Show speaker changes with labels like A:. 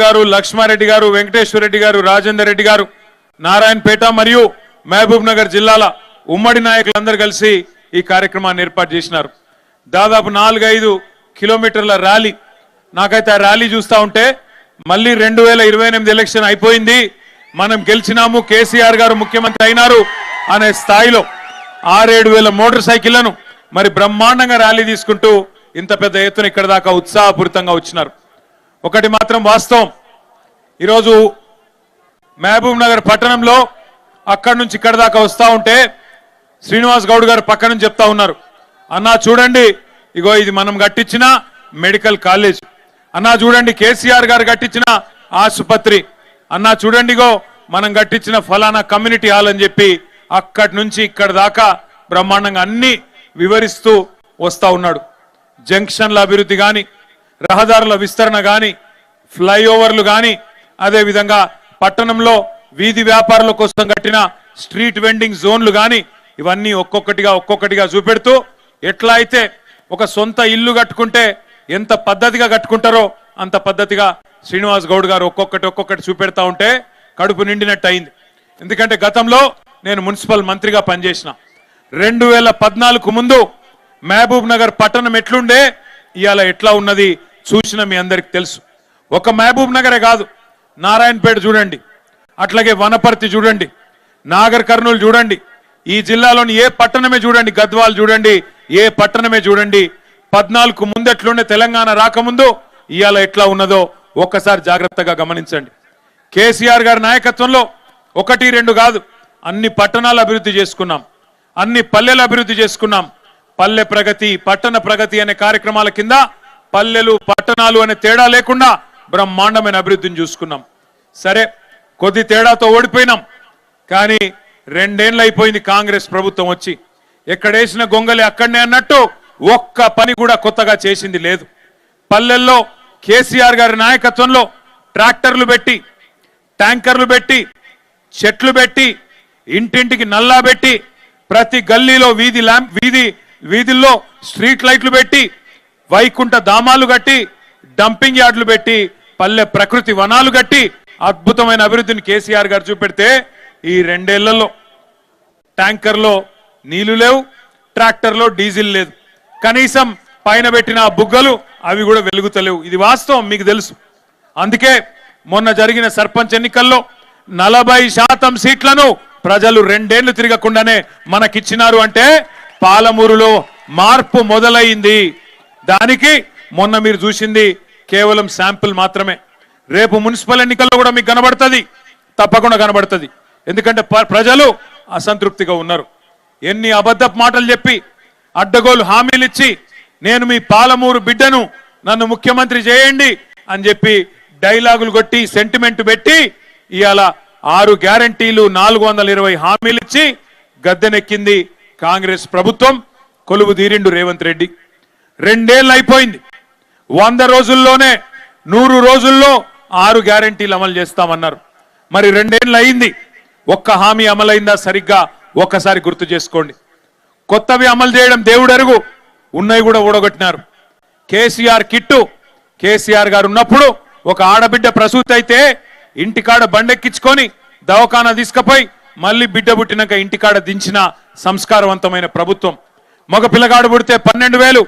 A: గారు, లక్ష్మారెడ్డి గారు, వెంకటేశ్వర రెడ్డి గారు, రాజేందర్ రెడ్డి గారు, నారాయణపేట మరియు మహబూబ్ నగర్ జిల్లాల ఉమ్మడి నాయకులందరూ కలిసి ఈ కార్యక్రమాన్ని ఏర్పాటు చేసినారు. దాదాపు 4-5 కిలోమీటర్ల ర్యాలీ. నాకైతే ఆ ర్యాలీ చూస్తూ ఉంటే మళ్ళీ 2028 ఎలక్షన్ అయిపోయింది, మనం గెలిచినాము, కేసీఆర్ గారు ముఖ్యమంత్రి అయినారు అనే స్థాయిలో 6-7 వేల మోటార్ సైకిళ్లను మరి బ్రహ్మాండంగా ర్యాలీ తీసుకుంటూ ఇంత పెద్ద ఎత్తున ఇక్కడ దాకా ఉత్సాహపూరితంగా వచ్చినారు. ఒకటి మాత్రం వాస్తవం, ఈరోజు మహబూబ్ నగర్ పట్టణంలో అక్కడి నుంచి ఇక్కడ దాకా వస్తూ ఉంటే శ్రీనివాస్ గౌడ్ గారు పక్క నుంచి చెప్తా ఉన్నారు, అన్నా చూడండి ఇగో ఇది మనం కట్టించిన మెడికల్ కాలేజ్, అన్నా చూడండి కేసీఆర్ గారు కట్టించిన ఆసుపత్రి, అన్నా చూడండి ఇగో మనం కట్టించిన ఫలానా కమ్యూనిటీ హాల్ అని చెప్పి అక్కడి నుంచి ఇక్కడ దాకా బ్రహ్మాండంగా అన్ని వివరిస్తూ వస్తా ఉన్నాడు. జంక్షన్ల అభివృద్ధి కానీ, రహదారుల విస్తరణ కానీ, ఫ్లైఓవర్లు కానీ, అదేవిధంగా పట్టణంలో వీధి వ్యాపారుల కోసం కట్టిన స్ట్రీట్ వెండింగ్ జోన్లు కానీ, ఇవన్నీ ఒక్కొక్కటిగా చూపెడుతూ ఎట్లా అయితే ఒక సొంత ఇల్లు కట్టుకుంటే ఎంత పద్ధతిగా కట్టుకుంటారో అంత పద్ధతిగా శ్రీనివాస్ గౌడ్ గారు ఒక్కొక్కటి చూపెడతా ఉంటే కడుపు నిండినట్టు అయింది. ఎందుకంటే గతంలో నేను మున్సిపల్ మంత్రిగా పనిచేసిన 2014 ముందు మహబూబ్ నగర్ పట్టణం ఎట్లుండే ఇవాళ ఎట్లా ఉన్నది చూసిన మీ అందరికి తెలుసు. ఒక మహబూబ్ నగరే కాదు, నారాయణపేట చూడండి, అట్లాగే వనపర్తి చూడండి, నాగర్ కర్నూలు చూడండి, ఈ జిల్లాలోని ఏ పట్టణమే చూడండి, గద్వాల్ చూడండి, ఏ పట్టణమే చూడండి, 14 ముందు ఎట్లుండే తెలంగాణ రాకముందు ఇవాళ ఎట్లా ఉన్నదో ఒక్కసారి జాగ్రత్తగా గమనించండి. కేసీఆర్ గారి నాయకత్వంలో 1-2 కాదు, అన్ని పట్టణాలు అభివృద్ధి చేసుకున్నాం, అన్ని పల్లెలు అభివృద్ధి చేసుకున్నాం. పల్లె ప్రగతి, పట్టణ ప్రగతి అనే కార్యక్రమాల కింద పల్లెలు పట్టణాలు అనే తేడా లేకుండా బ్రహ్మాండమైన అభివృద్ధిని చూసుకున్నాం. సరే కొద్ది తేడాతో ఓడిపోయినాం, కానీ 2 ఏళ్ళు అయిపోయింది కాంగ్రెస్ ప్రభుత్వం వచ్చి, ఎక్కడేసిన గొంగలి అక్కడనే అన్నట్టు ఒక్క పని కూడా కొత్తగా చేసింది లేదు. పల్లెల్లో కేసీఆర్ గారి నాయకత్వంలో ట్రాక్టర్లు పెట్టి, ట్యాంకర్లు పెట్టి, చెట్లు పెట్టి, ఇంటింటికి నల్లా పెట్టి, ప్రతి గల్లీలో వీధిల్లో స్ట్రీట్ లైట్లు పెట్టి, వైకుంఠ ధామాలు కట్టి, డంపింగ్ యార్డులు పెట్టి, పల్లె ప్రకృతి వనాలు కట్టి అద్భుతమైన అభివృద్ధిని కేసీఆర్ గారు చూపెడితే ఈ 2 ఏళ్లలో ట్యాంకర్లో నీళ్లు లేవు, ట్రాక్టర్లో డీజిల్ లేదు, కనీసం పైన పెట్టిన బుగ్గలు అవి కూడా వెలుగుతలేవు. ఇది వాస్తవం, మీకు తెలుసు. అందుకే మొన్న జరిగిన సర్పంచ్ ఎన్నికల్లో 40% సీట్లను ప్రజలు 2 ఏళ్లు తిరగకుండానే మనకిచ్చినారు. అంటే పాలమూరులో మార్పు మొదలైంది. దానికి మొన్న మీరు చూసింది కేవలం శాంపిల్ మాత్రమే. రేపు మున్సిపల్ ఎన్నికల్లో కూడా మీకు కనబడుతుంది, తప్పకుండా కనబడుతుంది. ఎందుకంటే ప్రజలు అసంతృప్తిగా ఉన్నారు. ఎన్ని అబద్ధపు మాటలు చెప్పి, అడ్డగోలు హామీలు ఇచ్చి, నేను మీ పాలమూరు బిడ్డను, నన్ను ముఖ్యమంత్రి చేయండి అని చెప్పి డైలాగులు కొట్టి సెంటిమెంట్ పెట్టి ఇవాళ 6 గ్యారంటీలు 420 హామీలు ఇచ్చి గద్దెనెక్కింది కాంగ్రెస్ ప్రభుత్వం. కొలువు తీరిండు రేవంత్ రెడ్డి. 2 ఏళ్ళు అయిపోయింది. 100 రోజుల్లోనే 100 రోజుల్లో 6 గ్యారంటీలు అమలు చేస్తామన్నారు. మరి 2 ఏళ్ళు అయింది, ఒక్క హామీ అమలైందా సరిగ్గా ఒక్కసారి గుర్తు చేసుకోండి. కొత్తవి అమలు చేయడం దేవుడెరుగు, ఉన్నవి కూడా ఊడగొట్టినారు. కేసీఆర్ కిట్టు, కేసీఆర్ గారు ఉన్నప్పుడు ఒక ఆడబిడ్డ ప్రసూతి అయితే ఇంటికాడ బండెక్కించుకొని దవాఖానా తీసుకుపోయి మళ్ళీ బిడ్డ పుట్టినాక ఇంటికాడ దించిన సంస్కారవంతమైన ప్రభుత్వం. మగ పిల్లగాడు పుడితే 12,000,